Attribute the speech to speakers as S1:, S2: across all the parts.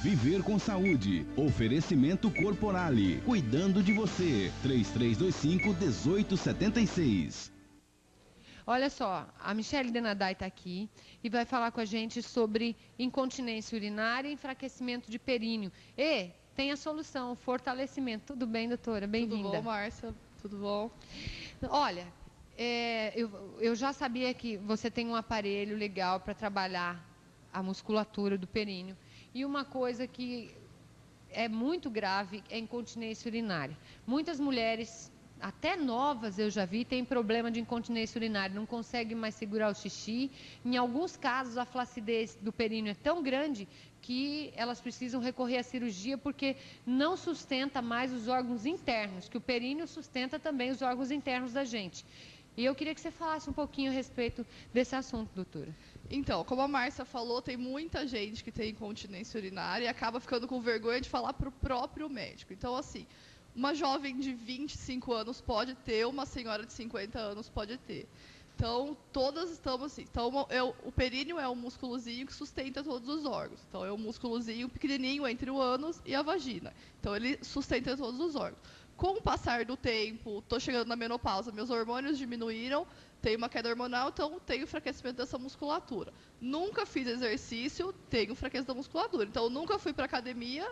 S1: Viver com saúde. Oferecimento Corporale. Cuidando de você. 3325-1876.
S2: Olha só, a Michele Denadai está aqui e vai falar com a gente sobre incontinência urinária e enfraquecimento de períneo. E tem a solução, o fortalecimento. Tudo bem, doutora? Bem-vinda.
S3: Tudo bom, Márcia? Tudo bom?
S2: Olha, eu já sabia que você tem um aparelho legal para trabalhar a musculatura do períneo. E uma coisa que é muito grave é a incontinência urinária. Muitas mulheres, até novas eu já vi, têm problema de incontinência urinária, não conseguem mais segurar o xixi. Em alguns casos, a flacidez do períneo é tão grande que elas precisam recorrer à cirurgia porque não sustenta mais os órgãos internos, que o períneo sustenta também os órgãos internos da gente. E eu queria que você falasse um pouquinho a respeito desse assunto, doutora.
S3: Então, como a Márcia falou, tem muita gente que tem incontinência urinária e acaba ficando com vergonha de falar para o próprio médico. Então, assim, uma jovem de 25 anos pode ter, uma senhora de 50 anos pode ter. Então, todas estamos assim. Então, o períneo é um músculozinho que sustenta todos os órgãos. Então, é um músculozinho pequenininho entre o ânus e a vagina. Então, ele sustenta todos os órgãos. Com o passar do tempo, estou chegando na menopausa, meus hormônios diminuíram, tenho uma queda hormonal, então tenho enfraquecimento dessa musculatura. Nunca fiz exercício, tenho fraqueza da musculatura. Então, nunca fui para academia,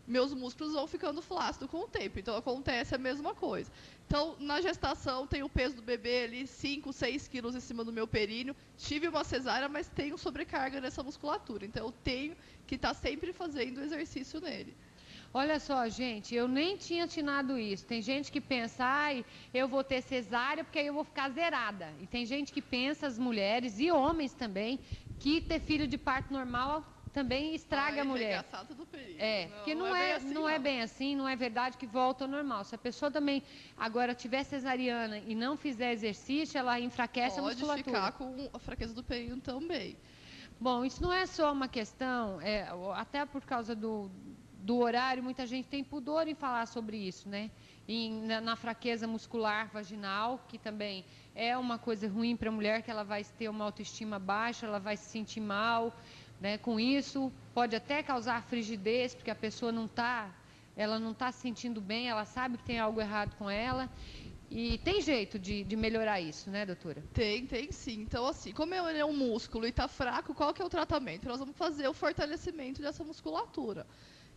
S3: meus músculos vão ficando flácidos com o tempo. Então, acontece a mesma coisa. Então, na gestação, tenho o peso do bebê ali, 5, 6 quilos em cima do meu períneo. Tive uma cesárea, mas tenho sobrecarga nessa musculatura. Então, eu tenho que estar sempre fazendo exercício nele.
S2: Olha só, gente, eu nem tinha atinado isso. Tem gente que pensa, ai, eu vou ter cesárea porque aí eu vou ficar zerada. E tem gente que pensa, as mulheres e homens também, que ter filho de parto normal também estraga a mulher.
S3: Do período.
S2: Porque não é bem assim, não é verdade que volta ao normal. Se a pessoa também agora tiver cesariana e não fizer exercício, ela enfraquece a musculatura.
S3: Pode ficar com a fraqueza do período também.
S2: Bom, isso não é só uma questão, até por causa do horário, muita gente tem pudor em falar sobre isso, né? Na fraqueza muscular vaginal, que também é uma coisa ruim para a mulher, que ela vai ter uma autoestima baixa, ela vai se sentir mal, né? Com isso, pode até causar frigidez, porque a pessoa ela não está se sentindo bem, ela sabe que tem algo errado com ela. E tem jeito de melhorar isso, né, doutora?
S3: Tem sim. Então, assim, como ele é um músculo e está fraco, qual que é o tratamento? Nós vamos fazer o fortalecimento dessa musculatura.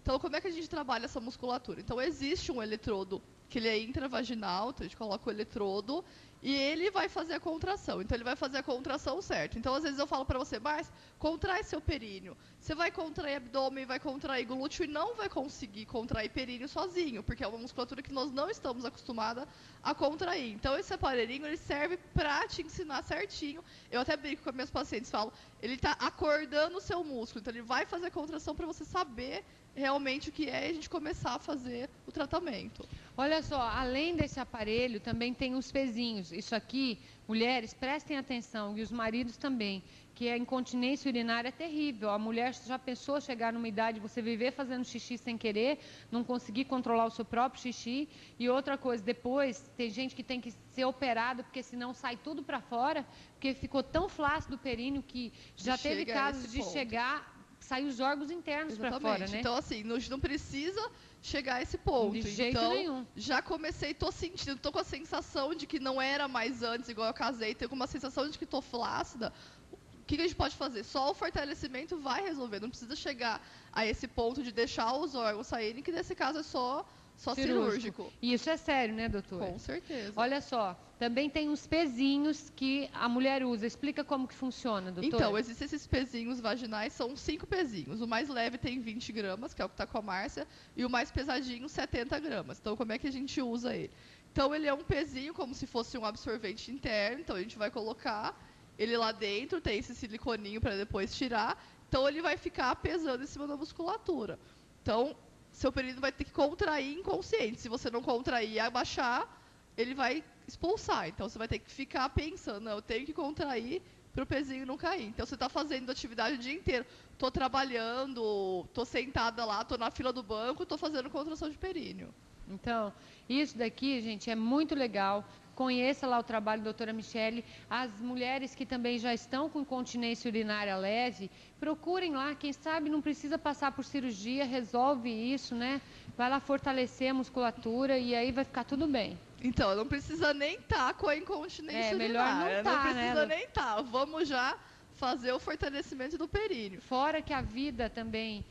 S3: Então, como é que a gente trabalha essa musculatura? Então, existe um eletrodo que ele é intravaginal, então a gente coloca o eletrodo e ele vai fazer a contração. Então, ele vai fazer a contração certa. Então, às vezes eu falo para você, mas contrai seu períneo. Você vai contrair abdômen, vai contrair glúteo e não vai conseguir contrair períneo sozinho, porque é uma musculatura que nós não estamos acostumados a contrair. Então, esse aparelhinho, ele serve para te ensinar certinho. Eu até brinco com as minhas pacientes, falo, ele está acordando o seu músculo. Então, ele vai fazer a contração para você saber realmente o que é e a gente começar a fazer o tratamento.
S2: Olha só, além desse aparelho, também tem os pezinhos. Isso aqui, mulheres, prestem atenção, e os maridos também, que a incontinência urinária é terrível. A mulher já pensou chegar numa idade, você viver fazendo xixi sem querer, não conseguir controlar o seu próprio xixi. E outra coisa, depois, tem gente que tem que ser operado, porque senão sai tudo para fora, porque ficou tão flácido o períneo que já teve casos de chegar, sair os órgãos internos para fora, né?
S3: Então, assim, não precisa chegar a esse ponto.
S2: De jeito nenhum.
S3: Já comecei, tô sentindo, tô com a sensação de que não era mais antes, igual eu casei, tenho uma sensação de que tô flácida. O que a gente pode fazer? Só o fortalecimento vai resolver. Não precisa chegar a esse ponto de deixar os órgãos saírem, que nesse caso é só cirúrgico.
S2: E isso é sério, né, doutora?
S3: Com certeza.
S2: Olha só, também tem uns pezinhos que a mulher usa. Explica como que funciona, doutora.
S3: Então, existem esses pezinhos vaginais, são 5 pezinhos. O mais leve tem 20 gramas, que é o que está com a Márcia, e o mais pesadinho, 70 gramas. Então, como é que a gente usa ele? Então, ele é um pezinho como se fosse um absorvente interno. Então, a gente vai colocar ele lá dentro, tem esse siliconinho para depois tirar. Então, ele vai ficar pesando em cima da musculatura. Então, seu períneo vai ter que contrair inconsciente. Se você não contrair e abaixar, ele vai expulsar. Então, você vai ter que ficar pensando, não, eu tenho que contrair para o pezinho não cair. Então, você está fazendo atividade o dia inteiro. Estou trabalhando, estou sentada lá, estou na fila do banco, estou fazendo contração de períneo.
S2: Então, isso daqui, gente, é muito legal. conheça lá o trabalho da doutora Michele. As mulheres que também já estão com incontinência urinária leve, procurem lá, quem sabe não precisa passar por cirurgia, resolve isso, né? Vai lá fortalecer a musculatura e aí vai ficar tudo bem.
S3: Então, não precisa nem estar com a incontinência
S2: melhor
S3: urinária.
S2: não tá,
S3: Não precisa
S2: né?
S3: nem estar. Vamos já fazer o fortalecimento do períneo.
S2: Fora que a vida também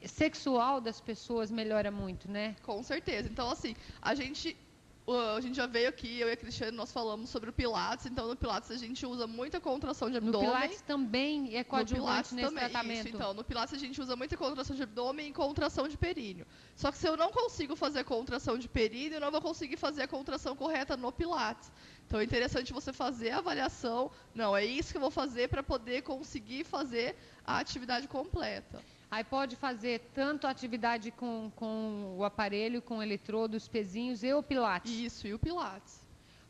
S2: sexual das pessoas melhora muito, né?
S3: Com certeza. Então, assim, a gente já veio aqui, eu e a Cristiane, nós falamos sobre o Pilates. Então, no Pilates a gente usa muita contração de abdômen.
S2: No Pilates também é coadjuvante nesse tratamento.
S3: Isso, então, no Pilates a gente usa muita contração de abdômen e contração de períneo. Só que se eu não consigo fazer a contração de períneo, eu não vou conseguir fazer a contração correta no Pilates. Então, é interessante você fazer a avaliação. Não, é isso que eu vou fazer para poder conseguir fazer a atividade completa.
S2: Aí pode fazer tanto a atividade com o aparelho, com o eletrodo, os pezinhos e o Pilates.
S3: Isso, e o Pilates.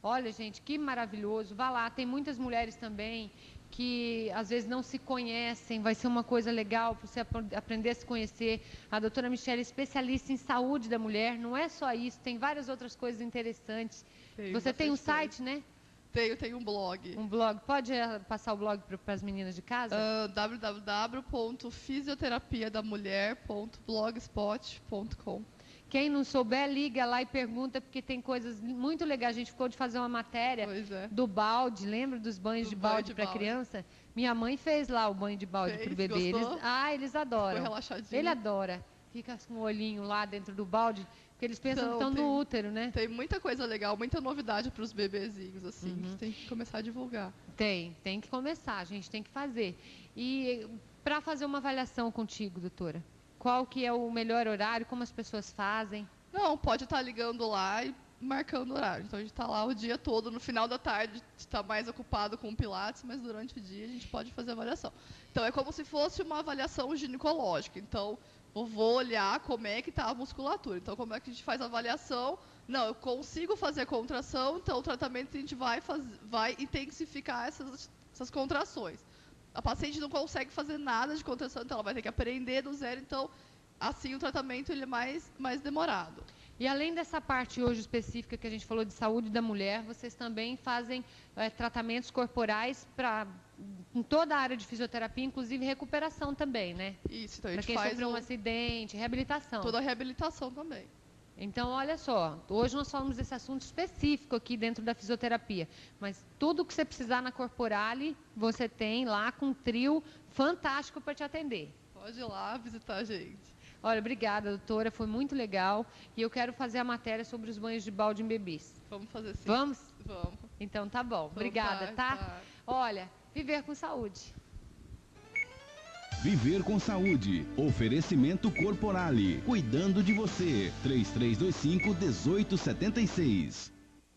S2: Olha, gente, que maravilhoso. Vá lá, tem muitas mulheres também que às vezes não se conhecem, vai ser uma coisa legal para você aprender a se conhecer. A doutora Michele é especialista em saúde da mulher, não é só isso, tem várias outras coisas interessantes. Você tem um site, né?
S3: Tenho um blog.
S2: Um blog. Pode passar o blog para as meninas de casa?
S3: www.fisioterapiadamulher.blogspot.com.
S2: Quem não souber, liga lá e pergunta, porque tem coisas muito legais. A gente ficou de fazer uma matéria do balde, lembra dos banhos de balde para criança? Minha mãe fez lá o banho de balde para o bebê. Eles adoram.
S3: Foi relaxadinho.
S2: Ele adora. Fica com o olhinho lá dentro do balde, porque eles pensam que estão no útero, né?
S3: Tem muita coisa legal, muita novidade para os bebezinhos, assim, que tem que começar a divulgar.
S2: Tem que começar, a gente tem que fazer. E para fazer uma avaliação contigo, doutora, qual que é o melhor horário, como as pessoas fazem?
S3: Não, pode estar ligando lá e marcando horário. Então, a gente está lá o dia todo. No final da tarde, está mais ocupado com o Pilates, mas durante o dia a gente pode fazer avaliação. Então, é como se fosse uma avaliação ginecológica. Então, eu vou olhar como é que está a musculatura. Então, como é que a gente faz a avaliação? Não, eu consigo fazer a contração, então o tratamento a gente vai intensificar essas contrações. A paciente não consegue fazer nada de contração, então ela vai ter que aprender do zero. Então, assim, o tratamento ele é mais demorado.
S2: E além dessa parte hoje específica que a gente falou de saúde da mulher, vocês também fazem tratamentos corporais em toda a área de fisioterapia, inclusive recuperação também, né?
S3: Isso, então a gente
S2: faz... Para quem sofreu um acidente, reabilitação.
S3: Toda a reabilitação também.
S2: Então, olha só, hoje nós falamos desse assunto específico aqui dentro da fisioterapia, mas tudo que você precisar na Corporale, você tem lá com um trio fantástico para te atender.
S3: Pode ir lá visitar a gente.
S2: Olha, obrigada, doutora, foi muito legal. E eu quero fazer a matéria sobre os banhos de balde em bebês.
S3: Vamos fazer sim.
S2: Vamos?
S3: Vamos.
S2: Então tá bom. Obrigada, tá? Olha, viver com saúde.
S1: Viver com saúde. Oferecimento Corporale. Cuidando de você. 3325-1876.